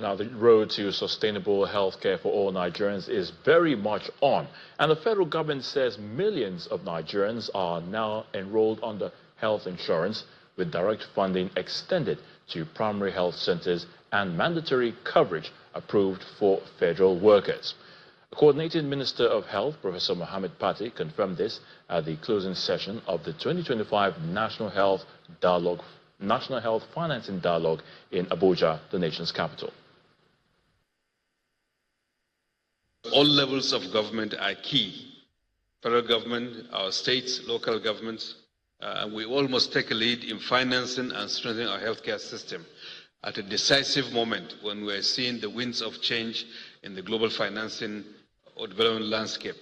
Now, the road to sustainable healthcare for all Nigerians is very much on. And the federal government says millions of Nigerians are now enrolled under health insurance, with direct funding extended to primary health centers and mandatory coverage approved for federal workers. The Coordinating Minister of Health, Professor Mohammed Pati, confirmed this at the closing session of the 2025 National Health Financing Dialogue in Abuja, the nation's capital. All levels of government are key. Federal government, our states, local governments, and we all must take a lead in financing and strengthening our healthcare system at a decisive moment when we are seeing the winds of change in the global financing or development landscape.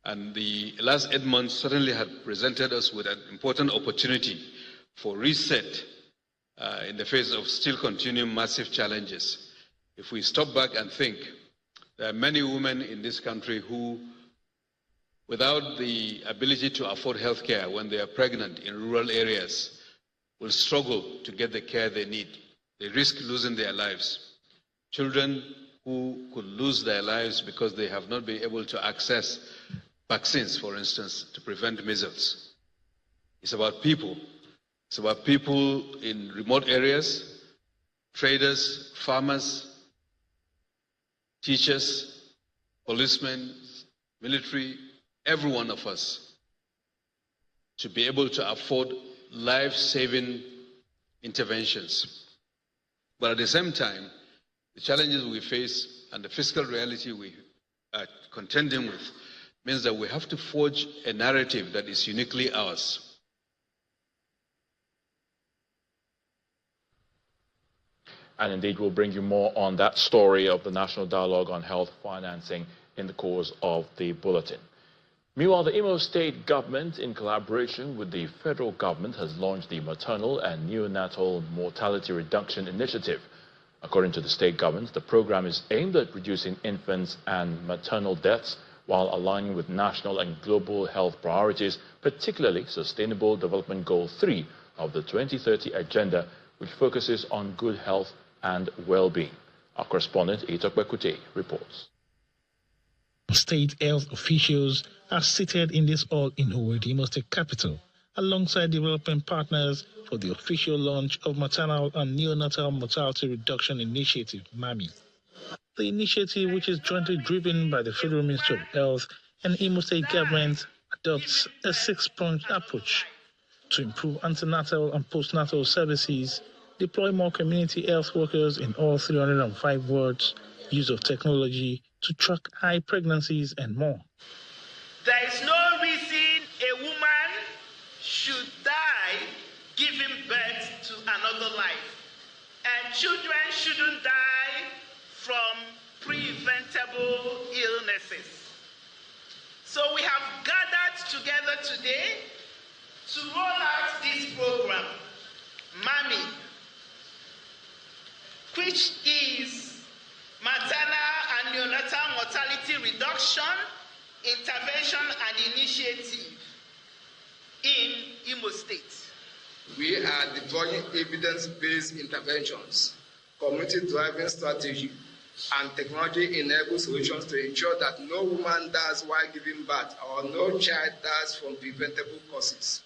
And the last 8 months certainly had presented us with an important opportunity for reset in the face of still continuing massive challenges. If we stop back and think, there are many women in this country who, without the ability to afford health care when they are pregnant in rural areas, will struggle to get the care they need. They risk losing their lives. Children who could lose their lives because they have not been able to access vaccines, for instance, to prevent measles. It's about people. It's about people in remote areas, traders, farmers, teachers, policemen, military, every one of us to be able to afford life-saving interventions. But at the same time, the challenges we face and the fiscal reality we are contending with means that we have to forge a narrative that is uniquely ours. And indeed, we'll bring you more on that story of the National Dialogue on Health Financing in the course of the bulletin. Meanwhile, the Imo State government, in collaboration with the federal government, has launched the Maternal and Neonatal Mortality Reduction Initiative. According to the state government, the program is aimed at reducing infants and maternal deaths while aligning with national and global health priorities, particularly Sustainable Development Goal 3 of the 2030 Agenda, which focuses on good health and well-being. Our correspondent, Itokwe Kute, reports. State health officials are seated in this hall in Owerri, Imo State capital, alongside development partners for the official launch of Maternal and Neonatal Mortality Reduction Initiative, MAMI. The initiative, which is jointly driven by the Federal Ministry of Health and Imo State government, adopts a 6-point approach to improve antenatal and postnatal services, deploy more community health workers in all 305 wards, use of technology to track high pregnancies, and more. There is no reason a woman should die giving birth to another life, and children shouldn't die from preventable illnesses. So we have gathered together today to roll out this program, MAMI, which is Maternal and Neonatal Mortality Reduction, Intervention and Initiative in Imo State. We are deploying evidence-based interventions, community-driven strategy, and technology-enabled solutions to ensure that no woman dies while giving birth or no child dies from preventable causes.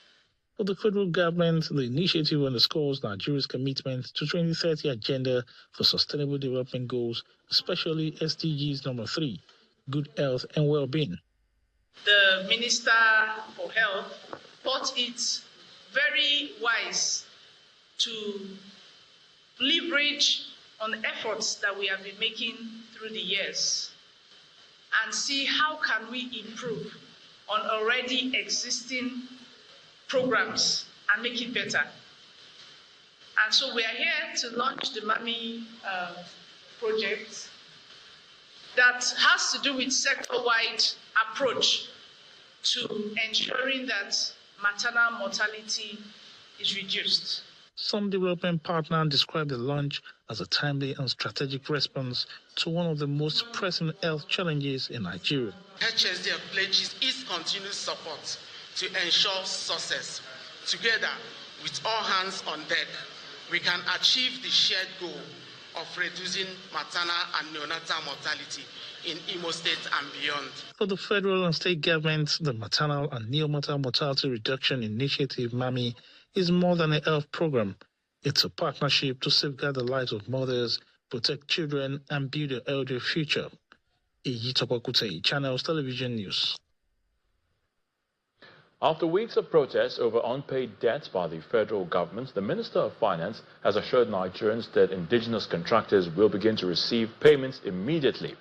For the federal government, the initiative underscores Nigeria's commitment to 2030 Agenda for Sustainable Development Goals, especially SDGs number 3, good health and well-being. The Minister for Health thought it very wise to leverage on the efforts that we have been making through the years and see how can we improve on already existing programs and make it better. And so we are here to launch the MAMI project that has to do with sector-wide approach to ensuring that maternal mortality is reduced. Some development partners describe the launch as a timely and strategic response to one of the most pressing health challenges in Nigeria. HSDF pledges its continued support to ensure success. Together, with all hands on deck, we can achieve the shared goal of reducing maternal and neonatal mortality in Imo State and beyond. For the federal and state governments, the Maternal and Neonatal Mortality Reduction Initiative, MAMI, is more than a health program. It's a partnership to safeguard the lives of mothers, protect children, and build a healthier future. Iyitopokute, Channels Television News. After weeks of protests over unpaid debts by the federal government, the Minister of Finance has assured Nigerians that indigenous contractors will begin to receive payments immediately.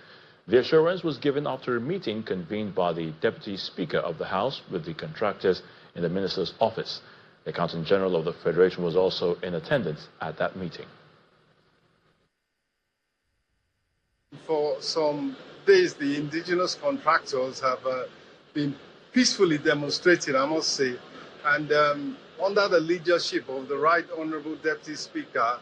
The assurance was given after a meeting convened by the Deputy Speaker of the House with the contractors in the Minister's office. The Accountant General of the Federation was also in attendance at that meeting. For some days, the indigenous contractors have been peacefully demonstrating, I must say, and under the leadership of the Right Honourable Deputy Speaker,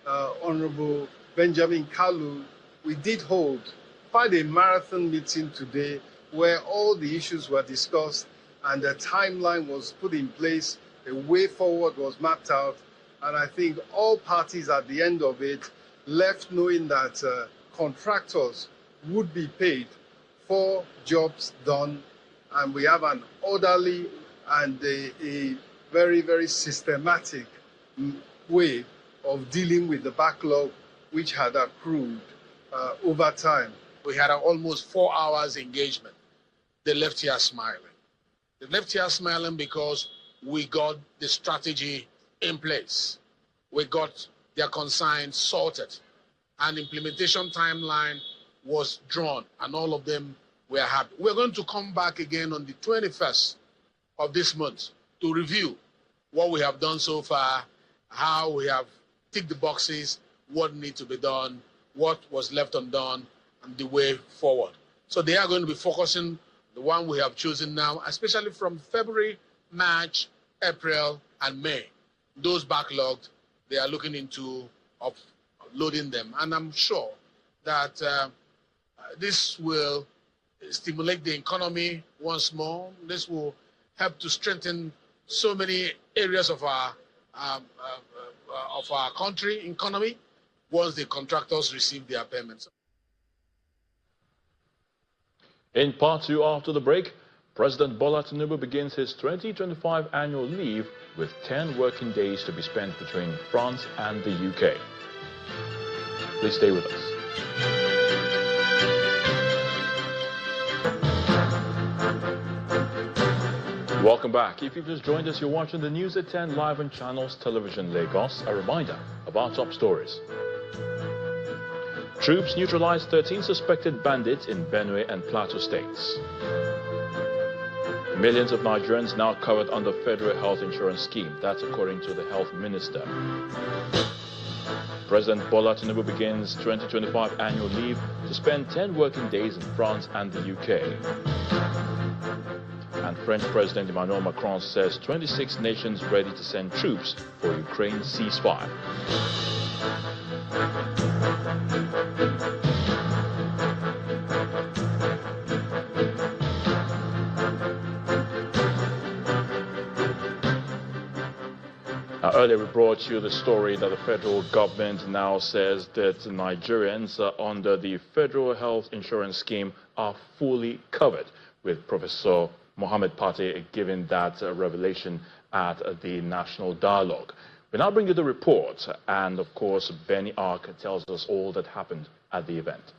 Honourable Benjamin Kalu, we did hold quite a marathon meeting today where all the issues were discussed and a timeline was put in place, a way forward was mapped out, and I think all parties at the end of it left knowing that contractors would be paid for jobs done, and we have an orderly and a very, very systematic way of dealing with the backlog which had accrued over time. We had almost 4 hours engagement. They left here smiling. They left here smiling because we got the strategy in place. We got their concerns sorted. An implementation timeline was drawn, and all of them were happy. We're going to come back again on the 21st of this month to review what we have done so far, how we have ticked the boxes, what needs to be done, what was left undone, and the way forward. So they are going to be focusing the one we have chosen now, especially from February, March, April, and May. Those backlogged, they are looking into loading them. And I'm sure that this will stimulate the economy once more. This will help to strengthen so many areas of our country economy once the contractors receive their payments. In part 2 after the break, President Bola Tinubu begins his 2025 annual leave with 10 working days to be spent between France and the UK. Please stay with us. Welcome back. If you've just joined us, you're watching the News at 10 live on Channels Television Lagos. A reminder of our top stories. Troops neutralize 13 suspected bandits in Benue and Plateau states. Millions of Nigerians now covered under federal health insurance scheme. That's according to the health minister. President Bola Tinubu begins 2025 annual leave to spend 10 working days in France and the UK. And French President Emmanuel Macron says 26 nations ready to send troops for Ukraine's ceasefire. Now, earlier we brought you the story that the federal government now says that Nigerians under the federal health insurance scheme are fully covered, with Professor Mohammed Pate giving that revelation at the National Dialogue. We now bring you the report, and of course Benny Ark tells us all that happened at the event.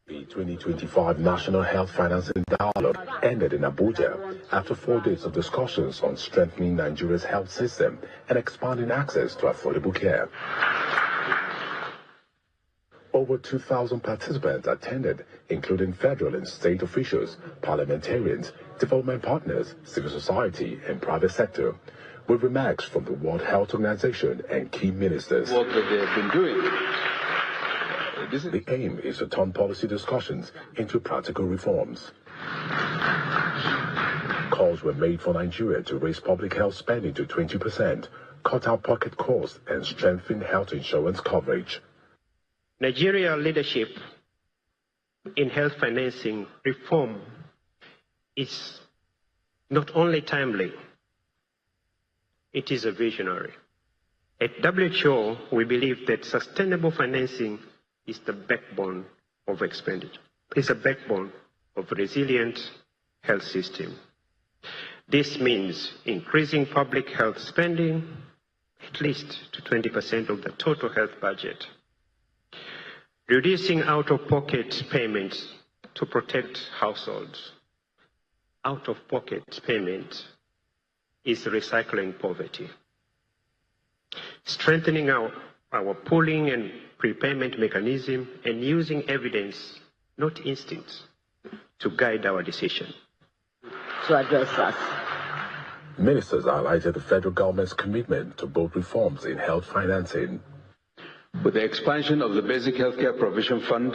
The 2025 National Health Financing Dialogue ended in Abuja after 4 days of discussions on strengthening Nigeria's health system and expanding access to affordable care. Over 2,000 participants attended, including federal and state officials, parliamentarians, development partners, civil society, and private sector, with remarks from the World Health Organization and key ministers. Work that they have been doing. The aim is to turn policy discussions into practical reforms. Calls were made for Nigeria to raise public health spending to 20%, cut out pocket costs, and strengthen health insurance coverage. Nigeria leadership in health financing reform is not only timely, it is a visionary. At WHO, we believe that sustainable financing is the backbone of expenditure. It's a backbone of a resilient health system. This means increasing public health spending at least to 20% of the total health budget, reducing out-of-pocket payments to protect households. Out-of-pocket payment is recycling poverty. Strengthening our pooling and prepayment mechanism and using evidence, not instinct, to guide our decision. To address us. Ministers highlighted the federal government's commitment to both reforms in health financing. With the expansion of the Basic Healthcare Provision Fund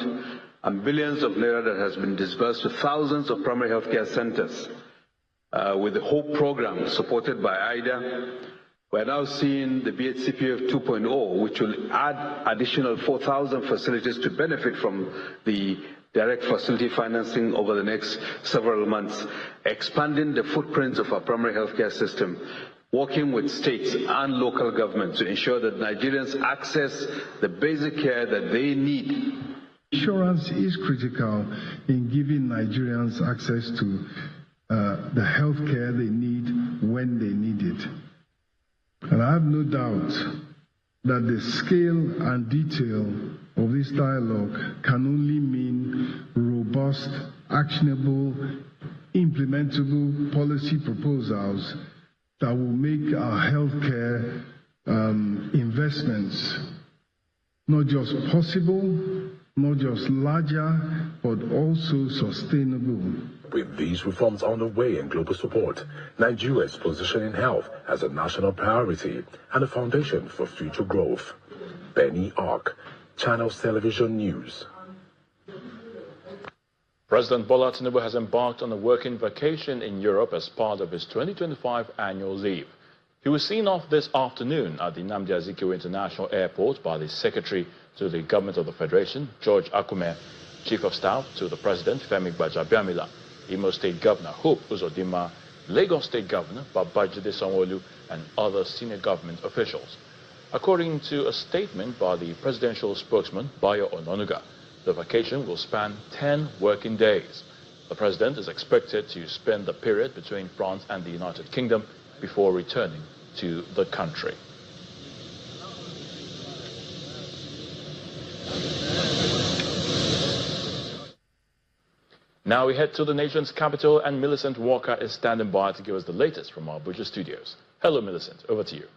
and billions of naira that has been disbursed to thousands of primary healthcare centers, with the HOPE program supported by IDA, we're now seeing the BHCPF 2.0, which will add additional 4,000 facilities to benefit from the direct facility financing over the next several months, expanding the footprints of our primary healthcare system, working with states and local governments to ensure that Nigerians access the basic care that they need. Insurance is critical in giving Nigerians access to the health care they need when they need it. And I have no doubt that the scale and detail of this dialogue can only mean robust, actionable, implementable policy proposals that will make our healthcare investments not just possible, not just larger, but also sustainable. With these reforms on the way and global support, Nigeria's position in health as a national priority and a foundation for future growth. Benny Ark, Channels Television News. President Bola Tinubu has embarked on a working vacation in Europe as part of his 2025 annual leave. He was seen off this afternoon at the Nnamdi Azikiwe International Airport by the Secretary to the Government of the Federation, George Akume, Chief of Staff to the President, Femi Gbajabiamila, Imo State Governor Hope Uzodinma, Lagos State Governor Babajide Sanwo-Olu, and other senior government officials. According to a statement by the presidential spokesman, Bayo Ononuga, the vacation will span 10 working days. The president is expected to spend the period between France and the United Kingdom before returning to the country. Now we head to the nation's capital, and Millicent Walker is standing by to give us the latest from our Abuja studios. Hello, Millicent. Over to you.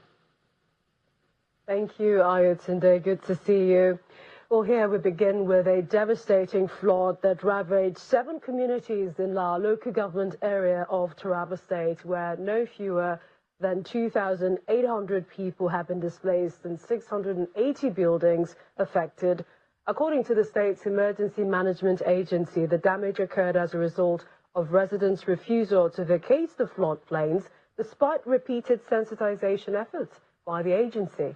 Thank you, Ayotunde. Good to see you. Well, here we begin with a devastating flood that ravaged 7 communities in our local government area of Taraba State, where no fewer than 2,800 people have been displaced and 680 buildings affected. According to the state's emergency management agency, the damage occurred as a result of residents' refusal to vacate the floodplains despite repeated sensitization efforts by the agency.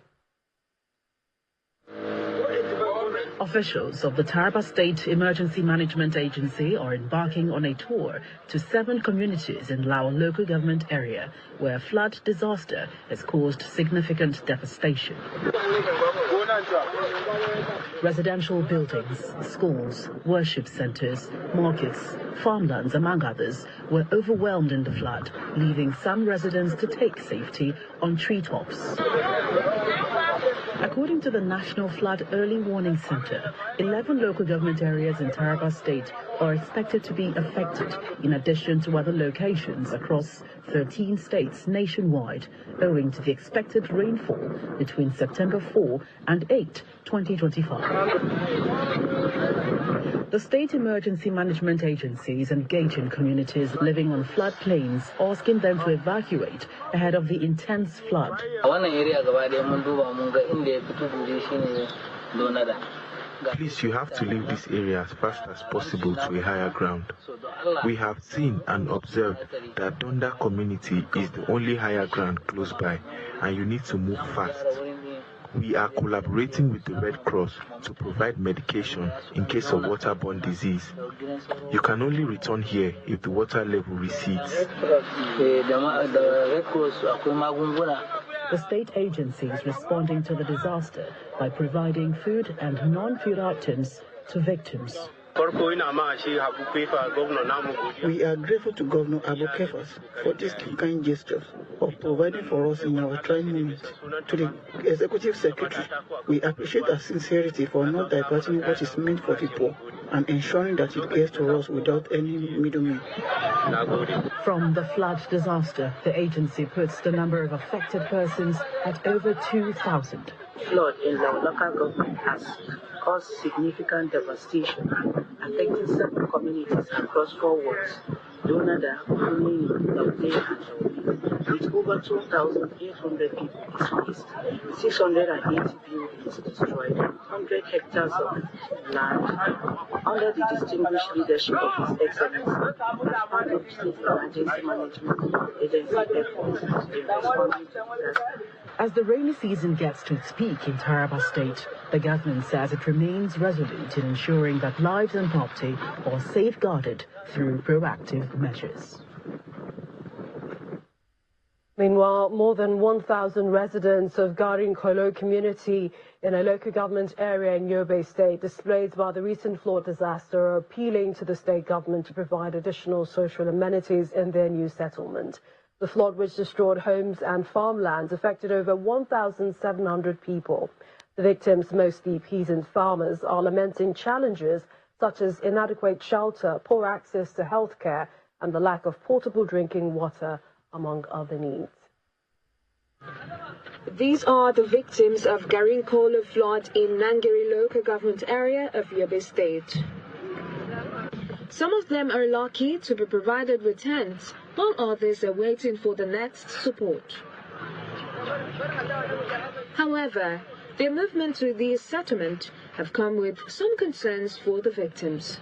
Officials of the Taraba State Emergency Management Agency are embarking on a tour to 7 communities in Lao local government area where flood disaster has caused significant devastation. Residential buildings, schools, worship centers, markets, farmlands, among others, were overwhelmed in the flood, leaving some residents to take safety on treetops. According to the National Flood Early Warning Center, 11 local government areas in Taraba State are expected to be affected, in addition to other locations across 13 states nationwide, owing to the expected rainfall between September 4 and 8, 2025. The State Emergency Management Agency is engaging communities living on floodplains, asking them to evacuate ahead of the intense flood. Please, you have to leave this area as fast as possible to a higher ground. We have seen and observed that Donda community is the only higher ground close by, and you need to move fast. We are collaborating with the Red Cross to provide medication in case of waterborne disease. You can only return here if the water level recedes. the state agencies responding to the disaster by providing food and non-food items to victims. We are grateful to Governor Abu Kefas for this kind gesture of providing for us in our trying moment. To the Executive Secretary, we appreciate our sincerity for not diverting what is meant for people and ensuring that it gets to us without any middlemen. From the flood disaster, the agency puts the number of affected persons at over 2,000. Flood in the local government has caused significant devastation, affecting several communities across 4 wards: Donada, Kuni, Laute, and Laute, with over 2,800 people displaced, 680 buildings destroyed, 100 hectares of land. Under the distinguished leadership of His Excellency, as part of State Emergency Management Agency efforts in responding to disaster. As the rainy season gets to its peak in Taraba State, the government says it remains resolute in ensuring that lives and property are safeguarded through proactive measures. Meanwhile, more than 1,000 residents of Garinkolo community in a local government area in Yobe State displaced by the recent flood disaster are appealing to the state government to provide additional social amenities in their new settlement. The flood, which destroyed homes and farmlands, affected over 1,700 people. The victims, mostly peasant farmers, are lamenting challenges such as inadequate shelter, poor access to health care, and the lack of portable drinking water, among other needs. These are the victims of Garinkolo flood in Nangeri local government area of Yobe State. Some of them are lucky to be provided with tents, while others are waiting for the next support. However, their movement to this settlement have come with some concerns for the victims.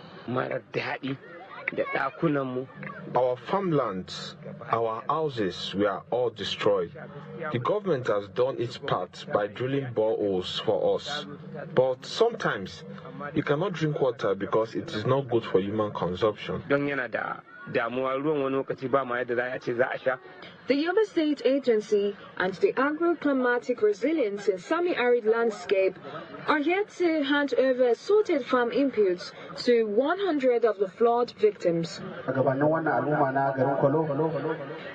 Our farmlands, our houses were all destroyed. The government has done its part by drilling boreholes for us. But sometimes, you cannot drink water because it is not good for human consumption. The Yobe State Agency and the Agro-Climatic Resilience in Semi-Arid Landscape are yet to hand over assorted farm inputs to 100 of the flood victims.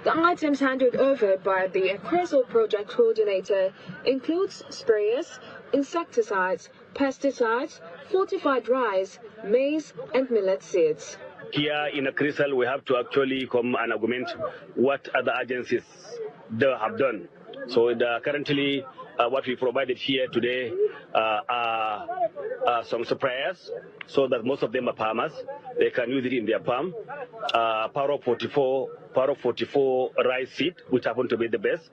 The items handed over by the Acresol project coordinator includes sprayers, insecticides, pesticides, fortified rice, maize and millet seeds. Here in a Crystal, we have to actually come and augment what other agencies they have done. So currently, what we provided here today are some sprayers, so that most of them are farmers. They can use it in their farm. Power 44 rice seed, which happen to be the best,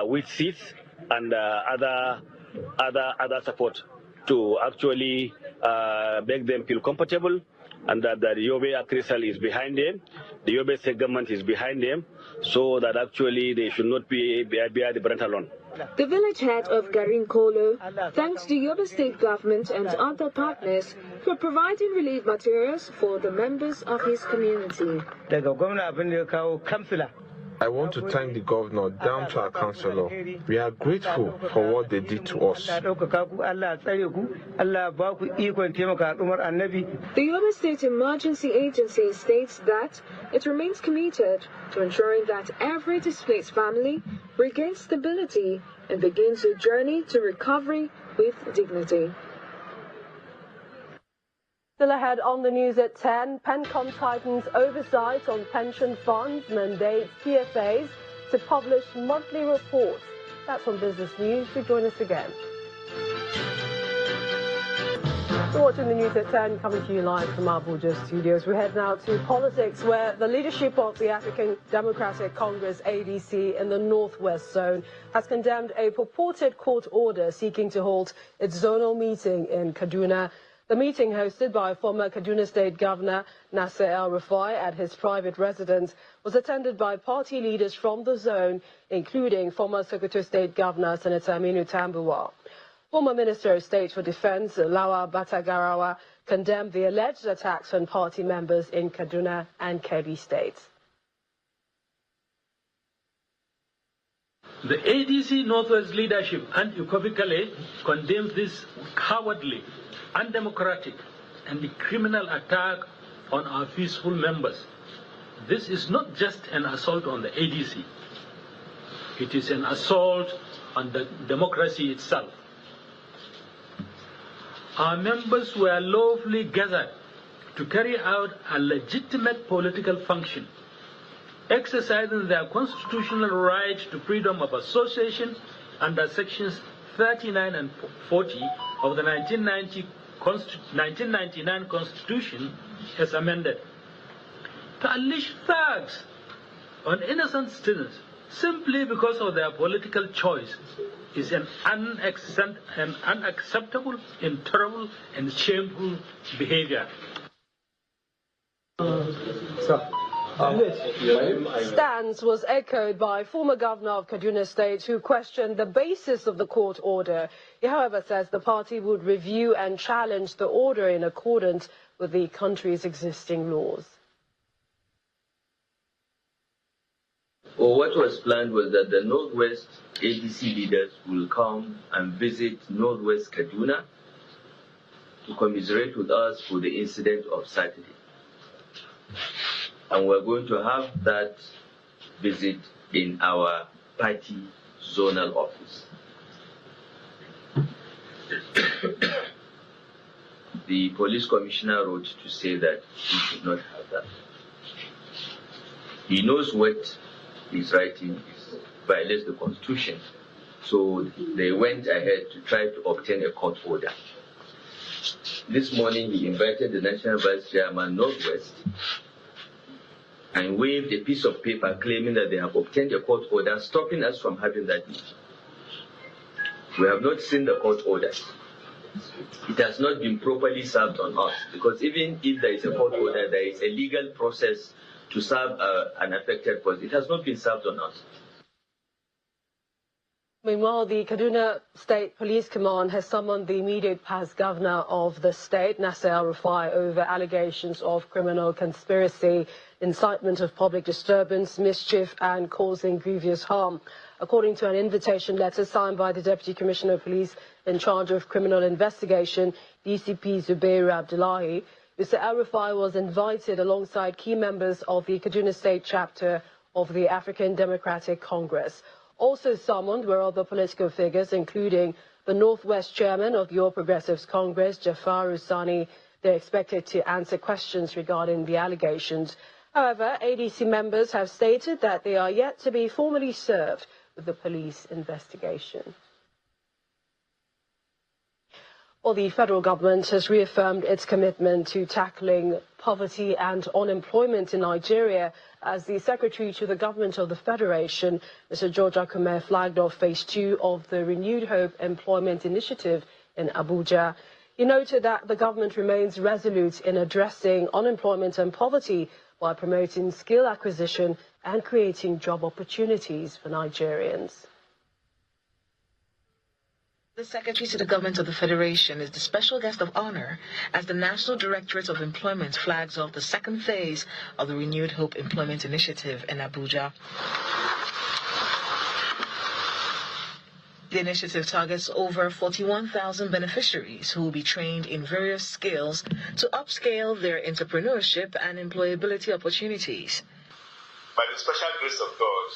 wheat seeds, and other support to actually make them feel comfortable, and that the Yobe Crystal is behind them, the Yobe State government is behind them, so that actually they should not be the brunt alone. The village head of Garinkolo thanks the Yobe State government and other partners for providing relief materials for the members of his community. I want to thank the governor down to our councillor. We are grateful for what they did to us. The Yobe State Emergency Agency states that it remains committed to ensuring that every displaced family regains stability and begins a journey to recovery with dignity. Still ahead on the news at 10, PENCOM tightens oversight on pension funds, mandates PFAs to publish monthly reports. That's on Business News. Do join us again. You're watching the news at 10, coming to you live from our Abuja studios. We head now to politics, where the leadership of the African Democratic Congress, ADC, in the Northwest Zone has condemned a purported court order seeking to hold its zonal meeting in Kaduna. The meeting, hosted by former Kaduna State Governor Nasser El-Rufai at his private residence, was attended by party leaders from the zone, including former Sokoto State Governor Senator Aminu Tambuwal. Former Minister of State for Defense Lawa Batagarawa condemned the alleged attacks on party members in Kaduna and Kebbi states. The ADC Northwest leadership unequivocally condemns this cowardly, undemocratic, and criminal attack on our peaceful members. This is not just an assault on the ADC. It is an assault on the democracy itself. Our members were lawfully gathered to carry out a legitimate political function, exercising their constitutional right to freedom of association under sections 39 and 40 of the 1999 Constitution as amended. To unleash thugs on innocent citizens simply because of their political choice is an unacceptable, intolerable, and shameful behavior. Stance was echoed by former governor of Kaduna State who questioned the basis of the court order. He, however, says the party would review and challenge the order in accordance with the country's existing laws. Well, what was planned was that the Northwest ADC leaders will come and visit Northwest Kaduna to commiserate with us for the incident of Saturday. And we're going to have that visit in our party zonal office. The police commissioner wrote to say that we should not have that. He knows what he's writing violates the Constitution. So they went ahead to try to obtain a court order. This morning he invited the National Vice Chairman Northwest and waved a piece of paper claiming that they have obtained a court order stopping us from having that meeting. We have not seen the court order. It has not been properly served on us because even if there is a court order, there is a legal process to serve an affected person. It has not been served on us. Meanwhile, the Kaduna State Police Command has summoned the immediate past governor of the state, Nasser El-Rufai, over allegations of criminal conspiracy, incitement of public disturbance, mischief and causing grievous harm. According to an invitation letter signed by the Deputy Commissioner of Police in charge of criminal investigation, DCP Zubair Abdullahi, Mr. El-Rufai was invited alongside key members of the Kaduna State chapter of the African Democratic Congress. Also summoned were other political figures, including the Northwest Chairman of the All Progressives Congress, Jafar Usani. They're expected to answer questions regarding the allegations. However, ADC members have stated that they are yet to be formally served with the police investigation. Well, the federal government has reaffirmed its commitment to tackling poverty and unemployment in Nigeria as the Secretary to the Government of the Federation, Mr. George Akume, flagged off Phase 2 of the Renewed Hope Employment Initiative in Abuja. He noted that the government remains resolute in addressing unemployment and poverty while promoting skill acquisition and creating job opportunities for Nigerians. The Secretary to the Government of the Federation is the special guest of honor as the National Directorate of Employment flags off the second phase of the Renewed Hope Employment Initiative in Abuja. The initiative targets over 41,000 beneficiaries who will be trained in various skills to upscale their entrepreneurship and employability opportunities. By the special grace of God,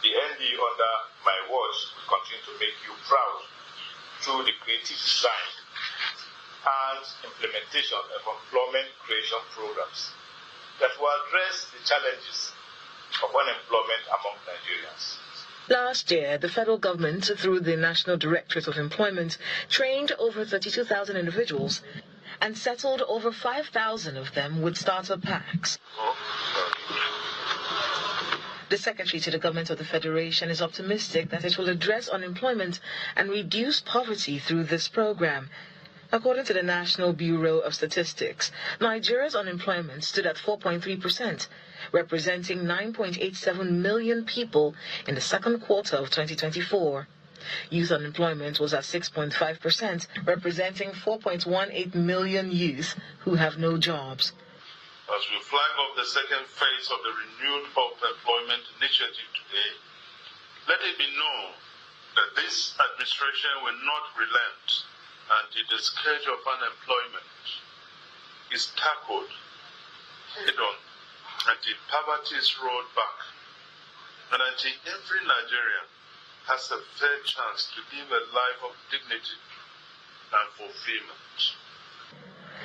the ND under my watch will continue to make you proud through the creative design and implementation of employment creation programs that will address the challenges of unemployment among Nigerians. Last year, the federal government, through the National Directorate of Employment, trained over 32,000 individuals and settled over 5,000 of them with starter packs. The Secretary to the Government of the Federation is optimistic that it will address unemployment and reduce poverty through this program. According to the National Bureau of Statistics, Nigeria's unemployment stood at 4.3%, representing 9.87 million people in the second quarter of 2024. Youth unemployment was at 6.5%, representing 4.18 million youth who have no jobs. As we flag off the second phase of the Renewed Hope Employment Initiative today, Let it be known that this administration will not relent until the scourge of unemployment is tackled head-on, until poverty is rolled back, and until every Nigerian has a fair chance to live a life of dignity and fulfillment.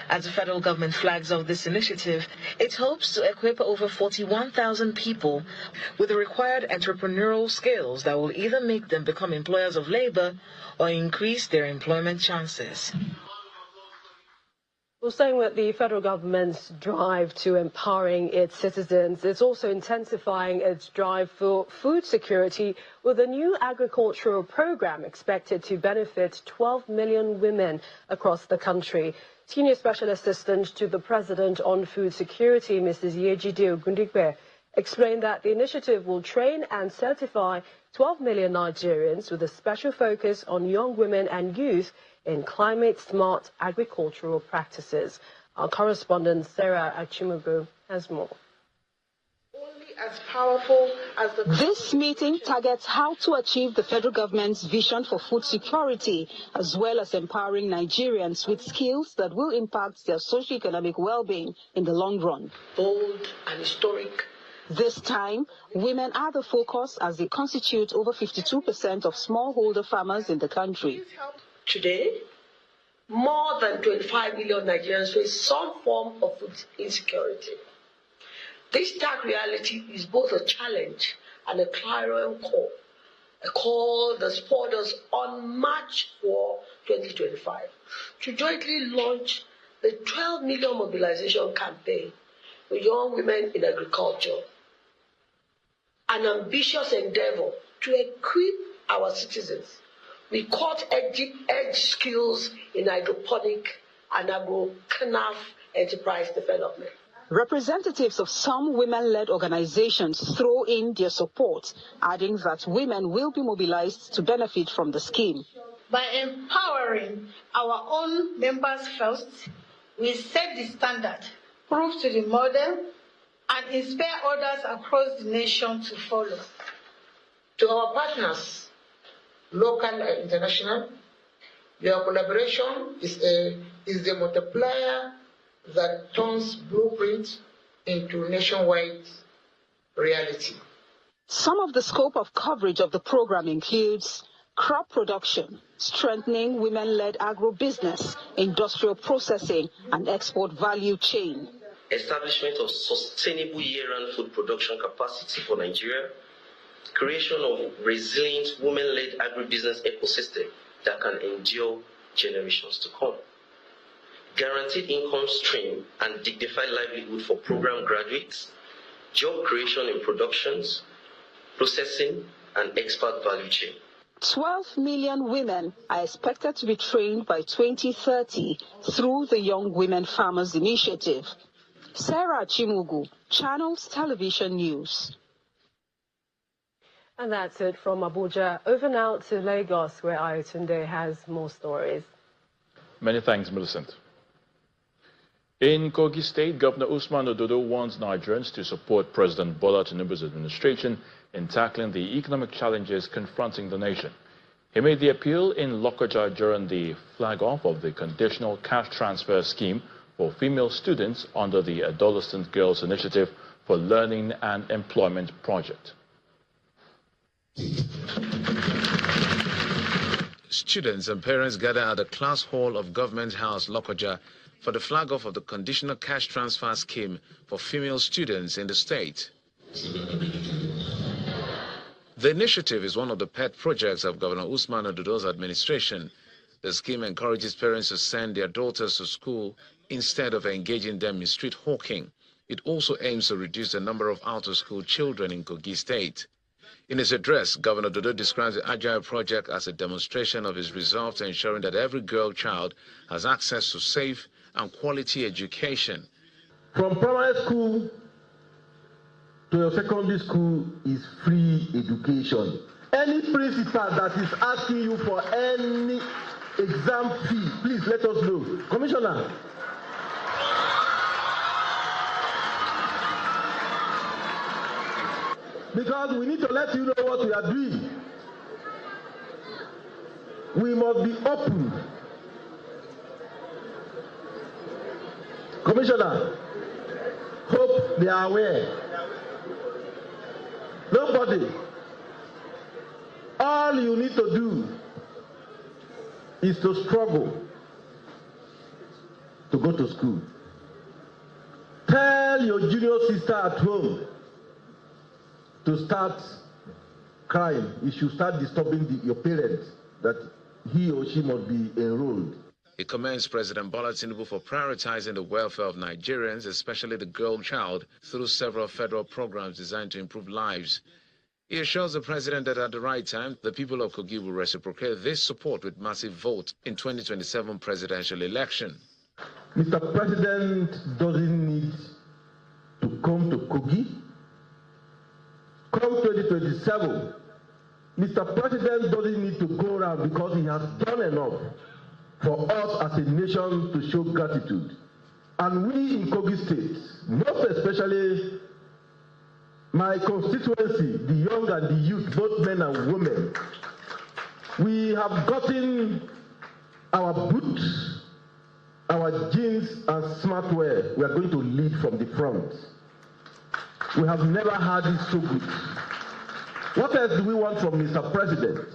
As the federal government flags off this initiative, it hopes to equip over 41,000 people with the required entrepreneurial skills that will either make them become employers of labor or increase their employment chances. Well, staying with the federal government's drive to empowering its citizens, it's also intensifying its drive for food security with a new agricultural program expected to benefit 12 million women across the country. Senior Special Assistant to the President on Food Security, Mrs. Yejide Ogundigbe, explained that the initiative will train and certify 12 million Nigerians with a special focus on young women and youth in climate-smart agricultural practices. Our correspondent Sarah Achimugu has more. As powerful as this meeting targets how to achieve the federal government's vision for food security, as well as empowering Nigerians with skills that will impact their socio-economic well-being in the long run. Bold and historic. This time, women are the focus as they constitute over 52% of smallholder farmers in the country. Today, more than 25 million Nigerians face some form of food insecurity. This stark reality is both a challenge and a clarion call, a call that spurred us on March 4, 2025, to jointly launch the 12 million mobilization campaign for young women in agriculture, an ambitious endeavor to equip our citizens with cutting-edge skills in hydroponic and agro-canaf enterprise development. Representatives of some women-led organizations throw in their support, adding that women will be mobilized to benefit from the scheme. By empowering our own members first, we set the standard, prove to the model, and inspire others across the nation to follow. To our partners, local and international, your collaboration is the multiplier that turns blueprint into nationwide reality. Some of the scope of coverage of the program includes crop production, strengthening women-led agro-business, industrial processing, and export value chain. Establishment of sustainable year-round food production capacity for Nigeria, creation of resilient women-led agribusiness ecosystem that can endure generations to come. Guaranteed income stream and dignified livelihood for program graduates, job creation in productions, processing, and export value chain. 12 million women are expected to be trained by 2030 through the Young Women Farmers Initiative. Sarah Chimugu, Channels Television News. And that's it from Abuja. Over now to Lagos, where Ayotunde has more stories. Many thanks, Millicent. In Kogi State, Governor Usman Ododo wants Nigerians to support President Bola Tinubu's administration in tackling the economic challenges confronting the nation. He made the appeal in Lokoja during the flag-off of the conditional cash transfer scheme for female students under the Adolescent Girls Initiative for Learning and Employment Project. Students and parents gather at the class hall of Government House, Lokoja, for the flag-off of the conditional cash transfer scheme for female students in the state. The initiative is one of the pet projects of Governor Usman Ododo's administration. The scheme encourages parents to send their daughters to school instead of engaging them in street hawking. It also aims to reduce the number of out-of-school children in Kogi State. In his address, Governor Ododo describes the Agile project as a demonstration of his resolve to ensuring that every girl child has access to safe and quality education. From primary school to your secondary school is free education. Any principal that is asking you for any exam fee, please let us know. Commissioner. because we need to let you know what we are doing. We must be open. Commissioner, hope they are aware. Nobody. All you need to do is to struggle to go to school. Tell your junior sister at home to start crying. You should start disturbing your parents that he or she must be enrolled. He commends President Bola Tinubu for prioritizing the welfare of Nigerians, especially the girl child, through several federal programs designed to improve lives. He assures the president that at the right time, the people of Kogi will reciprocate this support with massive vote in 2027 presidential election. Mr. President doesn't need to come to Kogi. Come 2027, Mr. President doesn't need to go around because he has done enough for us as a nation to show gratitude. And we in Kogi State, most especially my constituency, the young and the youth, both men and women, we have gotten our boots, our jeans and smartwear. We are going to lead from the front. We have never had it so good. What else do we want from Mr. President?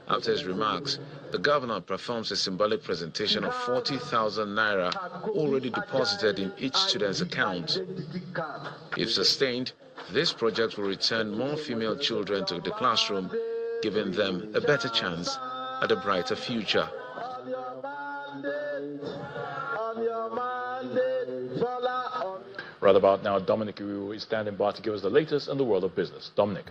After his remarks, the governor performs a symbolic presentation of 40,000 naira already deposited in each student's account. If sustained, this project will return more female children to the classroom, giving them a better chance at a brighter future. Right about now, Dominic is standing by to give us the latest in the world of business. Dominic.